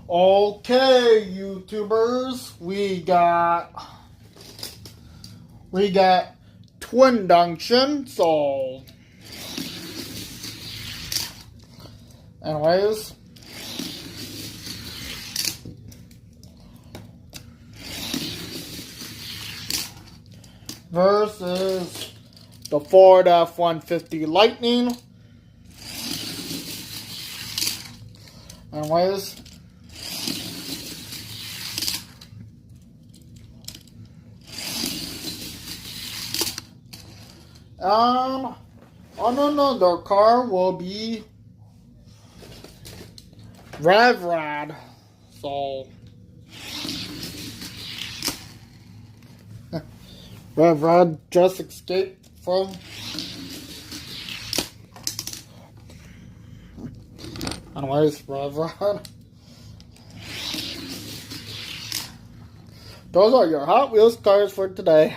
Okay, YouTubers, we got Twinduction, so anyways, versus the Ford F-150 Lightning. Anyways, on another car will be Rev. So Rev just escaped from anyways, Rev. Those are your Hot Wheels cars for today.